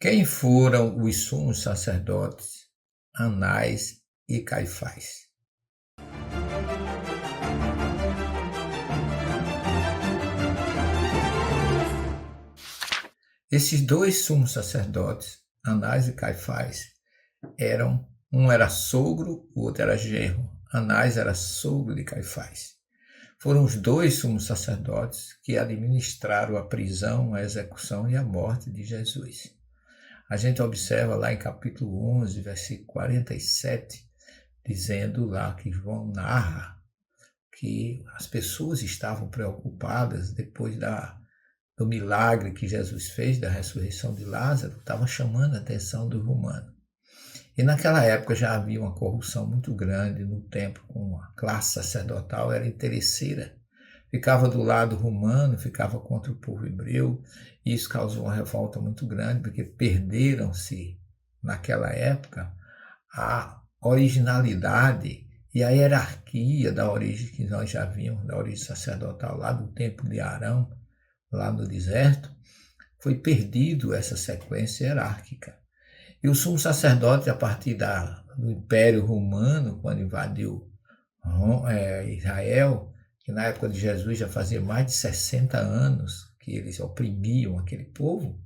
Quem foram os sumos sacerdotes Anás e Caifás? Esses dois sumos sacerdotes, Anás e Caifás, um era sogro, o outro era genro. Anás era sogro de Caifás. Foram os dois sumos sacerdotes que administraram a prisão, a execução e a morte de Jesus. A gente observa lá em capítulo 11, versículo 47, dizendo lá que João narra que as pessoas estavam preocupadas depois do milagre que Jesus fez, da ressurreição de Lázaro, estavam chamando a atenção dos romanos. E naquela época já havia uma corrupção muito grande no templo, com a classe sacerdotal, era interesseira. Ficava do lado romano, ficava contra o povo hebreu, e isso causou uma revolta muito grande, porque perderam-se, naquela época, a originalidade e a hierarquia da origem que nós já vimos, da origem sacerdotal lá do templo de Arão, lá no deserto, foi perdido essa sequência hierárquica. E o sumo sacerdote, a partir do Império Romano, quando invadiu Israel, que na época de Jesus já fazia mais de 60 anos que eles oprimiam aquele povo,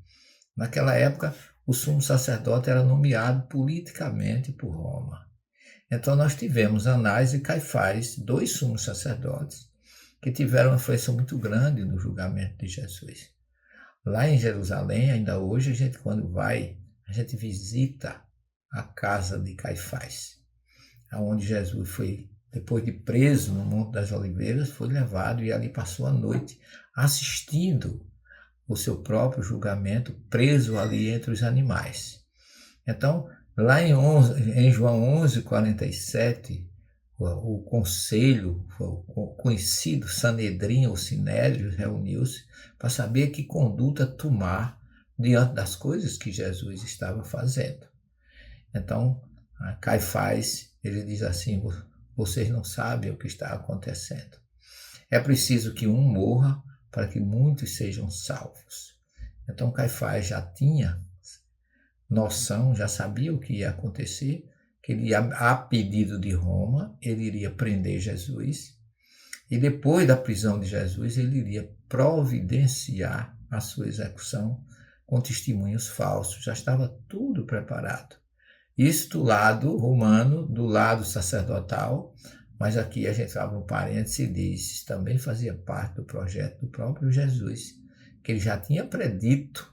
naquela época o sumo sacerdote era nomeado politicamente por Roma. Então nós tivemos Anás e Caifás, dois sumos sacerdotes, que tiveram uma influência muito grande no julgamento de Jesus. Lá em Jerusalém, ainda hoje, a gente visita a casa de Caifás, onde Jesus foi, depois de preso no Monte das Oliveiras, foi levado e ali passou a noite assistindo o seu próprio julgamento, preso ali entre os animais. Então, lá em João 11, 47, o conselho, o conhecido Sanedrim ou Sinédrio, reuniu-se para saber que conduta tomar diante das coisas que Jesus estava fazendo. Então, Caifás, ele diz assim: vocês não sabem o que está acontecendo. É preciso que um morra para que muitos sejam salvos. Então, Caifás já tinha noção, já sabia o que ia acontecer, que ele, a pedido de Roma, ele iria prender Jesus, e depois da prisão de Jesus, ele iria providenciar a sua execução com testemunhos falsos. Já estava tudo preparado. Isso do lado romano, do lado sacerdotal, mas aqui a gente abre um parênteses e diz, também fazia parte do projeto do próprio Jesus, que ele já tinha predito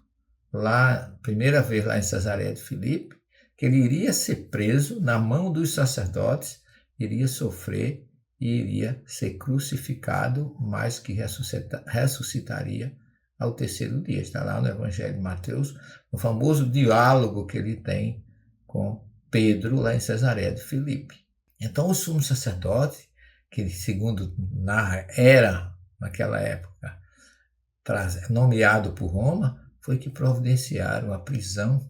lá, primeira vez lá em Cesareia de Filipe, que ele iria ser preso na mão dos sacerdotes, iria sofrer e iria ser crucificado, mas que ressuscitaria ao terceiro dia. Está lá no Evangelho de Mateus, no famoso diálogo que ele tem com Pedro lá em Cesareia de Filipe. Então o sumo sacerdote, que segundo narra era, naquela época, nomeado por Roma, foi que providenciaram a prisão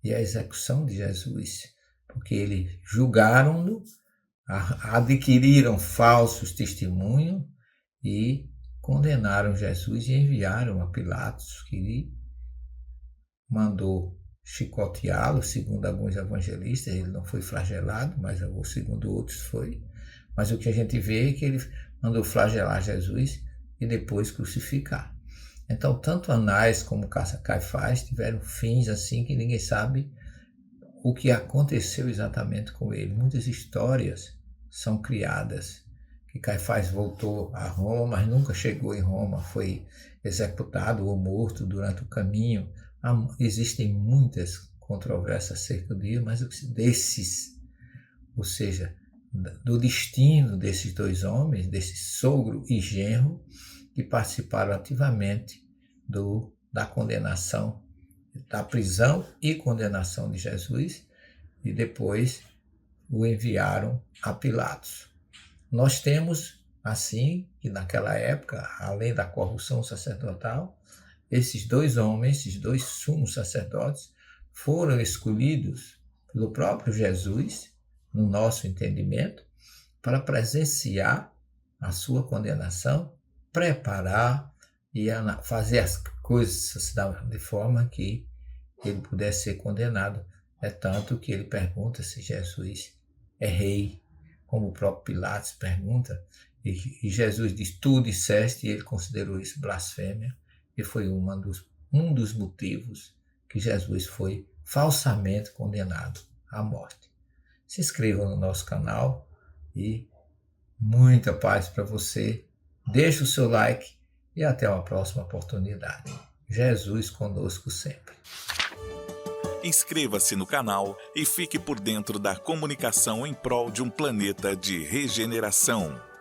e a execução de Jesus, porque eles julgaram-no, adquiriram falsos testemunhos e condenaram Jesus e enviaram a Pilatos, que mandou chicoteá-lo, segundo alguns evangelistas. Ele não foi flagelado, mas segundo outros foi. Mas o que a gente vê é que ele mandou flagelar Jesus e depois crucificar. Então, tanto Anás como Caifás tiveram fins assim que ninguém sabe o que aconteceu exatamente com ele. Muitas histórias são criadas, que Caifás voltou a Roma, mas nunca chegou em Roma, foi executado ou morto durante o caminho. Existem muitas controvérsias acerca disso, mas ou seja, do destino desses dois homens, desse sogro e genro, que participaram ativamente da condenação, da prisão e condenação de Jesus, e depois o enviaram a Pilatos. Nós temos, assim, que naquela época, além da corrupção sacerdotal, esses dois homens, esses dois sumos sacerdotes, foram escolhidos pelo próprio Jesus, no nosso entendimento, para presenciar a sua condenação, preparar e fazer as coisas de forma que ele pudesse ser condenado. É tanto que ele pergunta se Jesus é rei, como o próprio Pilatos pergunta, e Jesus diz, tu disseste, e ele considerou isso blasfêmia, e foi um dos motivos que Jesus foi falsamente condenado à morte. Se inscreva no nosso canal e muita paz para você. Deixe o seu like e até uma próxima oportunidade. Jesus conosco sempre. Inscreva-se no canal e fique por dentro da comunicação em prol de um planeta de regeneração.